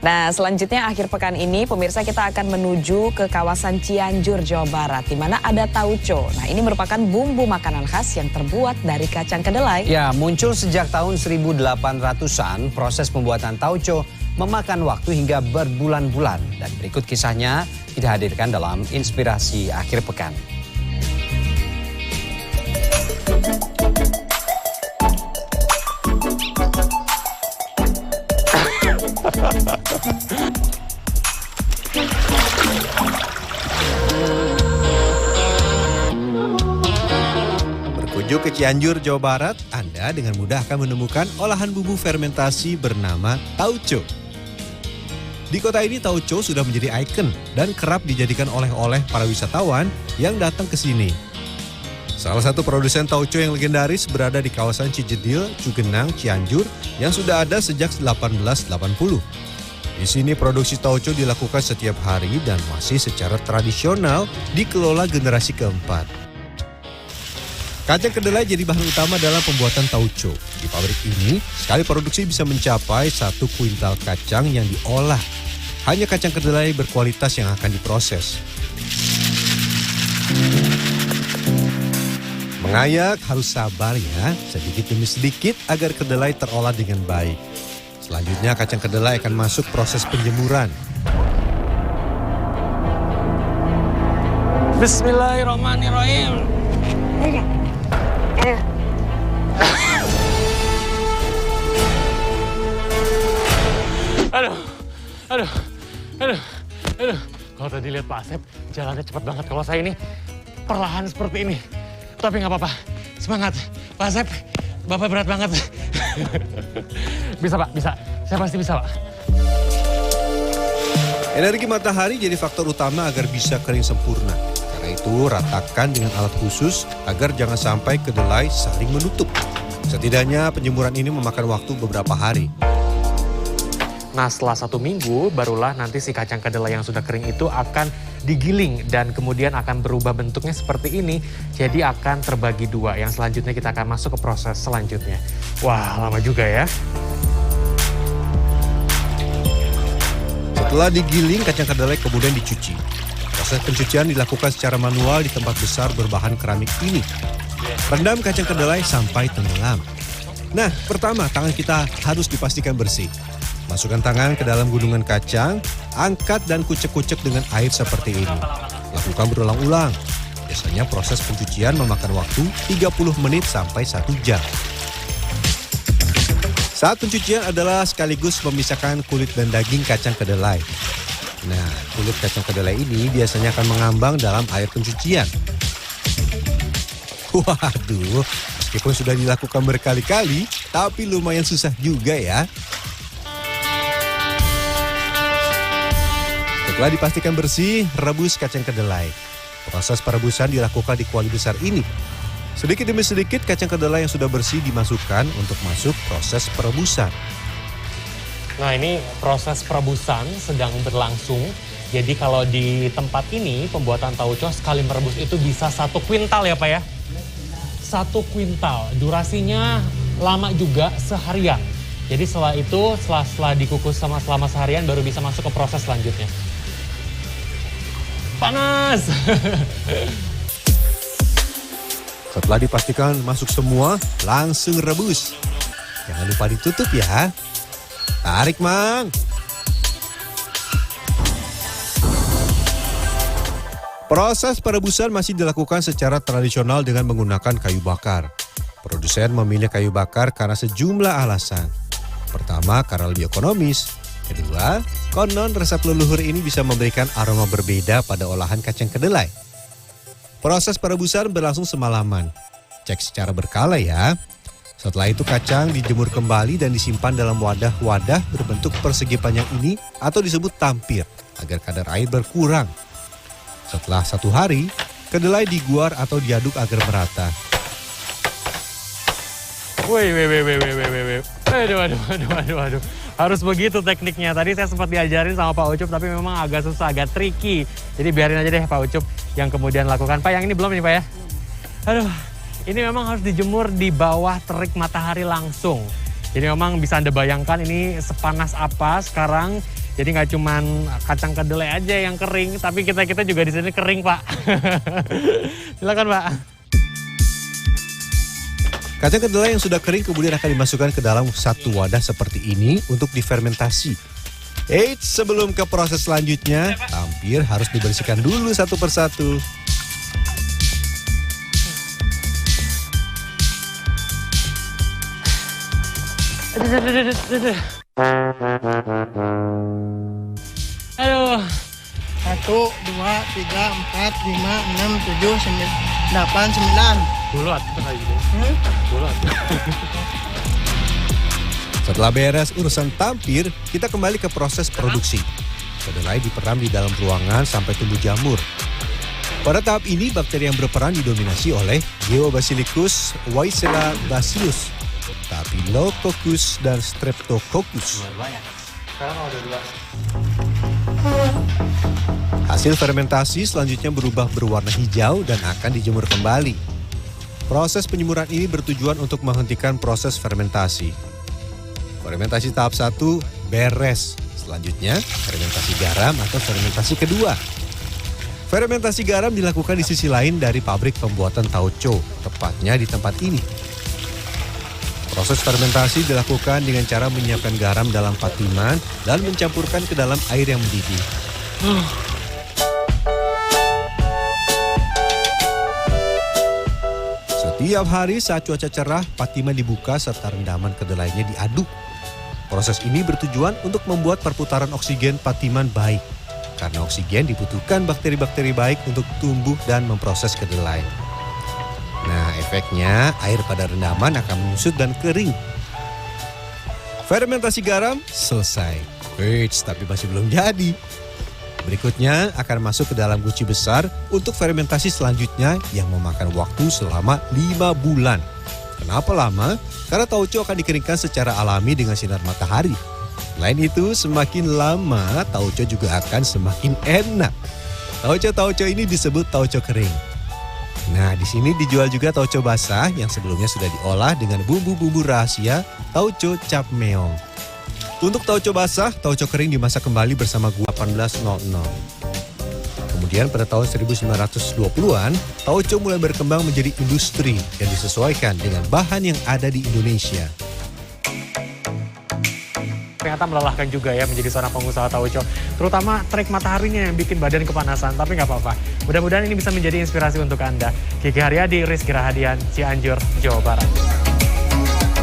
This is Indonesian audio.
Nah, selanjutnya akhir pekan ini pemirsa kita akan menuju ke kawasan Cianjur, Jawa Barat, di mana ada tauco. Nah, ini merupakan bumbu makanan khas yang terbuat dari kacang kedelai. Ya, muncul sejak tahun 1800-an, proses pembuatan tauco memakan waktu hingga berbulan-bulan. Dan berikut kisahnya kita hadirkan dalam Inspirasi Akhir Pekan. Berkunjung ke Cianjur, Jawa Barat, Anda dengan mudah akan menemukan olahan bumbu fermentasi bernama tauco. Di kota ini tauco sudah menjadi ikon dan kerap dijadikan oleh-oleh para wisatawan yang datang ke sini. Salah satu produsen tauco yang legendaris berada di kawasan Cijedil, Cugenang, Cianjur yang sudah ada sejak 1880. Di sini produksi tauco dilakukan setiap hari dan masih secara tradisional dikelola generasi keempat. Kacang kedelai jadi bahan utama dalam pembuatan tauco. Di pabrik ini, sekali produksi bisa mencapai 1 kuintal kacang yang diolah. Hanya kacang kedelai berkualitas yang akan diproses. Mengayak harus sabar ya, sedikit demi sedikit agar kedelai terolah dengan baik. Selanjutnya kacang kedelai akan masuk proses penjemuran. Bismillahirrahmanirrahim. Aduh. Kalau tadi lihat Pak Asep, jalannya cepat banget. Kalau saya ini perlahan seperti ini. Tapi nggak apa-apa, semangat. Pak Asep, Bapak berat banget. Bisa Pak, bisa. Saya pasti bisa Pak. Energi matahari jadi faktor utama agar bisa kering sempurna. Karena itu ratakan dengan alat khusus agar jangan sampai kedelai saling menutup. Setidaknya penjemuran ini memakan waktu beberapa hari. Nah, setelah 1 minggu, barulah nanti si kacang kedelai yang sudah kering itu akan digiling dan kemudian akan berubah bentuknya seperti ini. Jadi akan terbagi 2. Yang selanjutnya kita akan masuk ke proses selanjutnya. Wah, lama juga ya. Setelah digiling, kacang kedelai kemudian dicuci. Proses pencucian dilakukan secara manual di tempat besar berbahan keramik ini. Rendam kacang kedelai sampai tenggelam. Nah, pertama tangan kita harus dipastikan bersih. Masukkan tangan ke dalam gunungan kacang, angkat dan kucek-kucek dengan air seperti ini. Lakukan berulang-ulang. Biasanya proses pencucian memakan waktu 30 menit sampai 1 jam. Saat pencucian adalah sekaligus memisahkan kulit dan daging kacang kedelai. Nah, kulit kacang kedelai ini biasanya akan mengambang dalam air pencucian. Waduh, meskipun sudah dilakukan berkali-kali, tapi lumayan susah juga ya. Setelah dipastikan bersih, rebus kacang kedelai. Proses perebusan dilakukan di kuali besar ini. Sedikit demi sedikit kacang kedelai yang sudah bersih dimasukkan untuk masuk proses perebusan. Nah, ini proses perebusan sedang berlangsung. Jadi kalau di tempat ini pembuatan tauco sekali merebus itu bisa 1 kuintal ya Pak ya? 1 kuintal. Durasinya lama juga, seharian. Jadi setelah itu, setelah dikukus selama seharian baru bisa masuk ke proses selanjutnya. Panas! Setelah dipastikan masuk semua, langsung rebus. Jangan lupa ditutup ya. Tarik, Mang. Proses perebusan masih dilakukan secara tradisional dengan menggunakan kayu bakar. Produsen memilih kayu bakar karena sejumlah alasan. Pertama, karena lebih ekonomis. Kedua, konon resep leluhur ini bisa memberikan aroma berbeda pada olahan kacang kedelai. Proses perebusan berlangsung semalaman. Cek secara berkala ya. Setelah itu kacang dijemur kembali dan disimpan dalam wadah-wadah berbentuk persegi panjang ini atau disebut tampir agar kadar air berkurang. Setelah 1 hari, kedelai diguar atau diaduk agar merata. Wih. Aduh. Harus begitu tekniknya. Tadi saya sempat diajarin sama Pak Ucup, tapi memang agak susah, agak tricky. Jadi biarin aja deh Pak Ucup yang kemudian lakukan. Pak, yang ini belum nih Pak ya? Aduh, ini memang harus dijemur di bawah terik matahari langsung. Jadi memang bisa Anda bayangkan ini sepanas apa sekarang Jadi nggak cuman kacang kedelai aja yang kering, tapi kita juga di sini kering, Pak. Silakan, Pak. Kacang kedelai yang sudah kering kemudian akan dimasukkan ke dalam satu wadah seperti ini untuk difermentasi. Eits, sebelum ke proses selanjutnya, tampir harus dibersihkan dulu satu persatu. Aduh. 1, 2, 3, 4, 5, 6, 7, 8, 9. Bulat, bulat. Setelah beres urusan tampir, kita kembali ke proses produksi. Kedelai diperam di dalam ruangan sampai tumbuh jamur. Pada tahap ini, bakteri yang berperan didominasi oleh Geobasilicus Weissela bacillus, Staphylococcus, dan Streptococcus. Hasil fermentasi selanjutnya berubah berwarna hijau dan akan dijemur kembali. Proses penjemuran ini bertujuan untuk menghentikan proses fermentasi. Fermentasi tahap 1 beres. Selanjutnya, fermentasi garam atau fermentasi kedua. Fermentasi garam dilakukan di sisi lain dari pabrik pembuatan tauco, tepatnya di tempat ini. Proses fermentasi dilakukan dengan cara menyiapkan garam dalam patiman dan mencampurkan ke dalam air yang mendidih. Setiap hari saat cuaca cerah, patiman dibuka serta rendaman kedelainya diaduk. Proses ini bertujuan untuk membuat perputaran oksigen patiman baik. Karena oksigen dibutuhkan bakteri-bakteri baik untuk tumbuh dan memproses kedelai. Nah, efeknya air pada rendaman akan menyusut dan kering. Fermentasi garam selesai. Eits, tapi masih belum jadi. Berikutnya akan masuk ke dalam guci besar untuk fermentasi selanjutnya yang memakan waktu selama 5 bulan. Kenapa lama? Karena tauco akan dikeringkan secara alami dengan sinar matahari. Selain itu, semakin lama tauco juga akan semakin enak. Tauco ini disebut tauco kering. Nah, di sini dijual juga tauco basah yang sebelumnya sudah diolah dengan bumbu-bumbu rahasia tauco cap meong. Untuk tauco basah, tauco kering dimasak kembali bersama gula 1800. Kemudian pada tahun 1920-an, tauco mulai berkembang menjadi industri yang disesuaikan dengan bahan yang ada di Indonesia. Ternyata melelahkan juga ya menjadi seorang pengusaha tauco. Terutama terik mataharinya yang bikin badan kepanasan, tapi nggak apa-apa. Mudah-mudahan ini bisa menjadi inspirasi untuk Anda. Kiki Haryadi, Rizky Rahadian, Cianjur, Jawa Barat.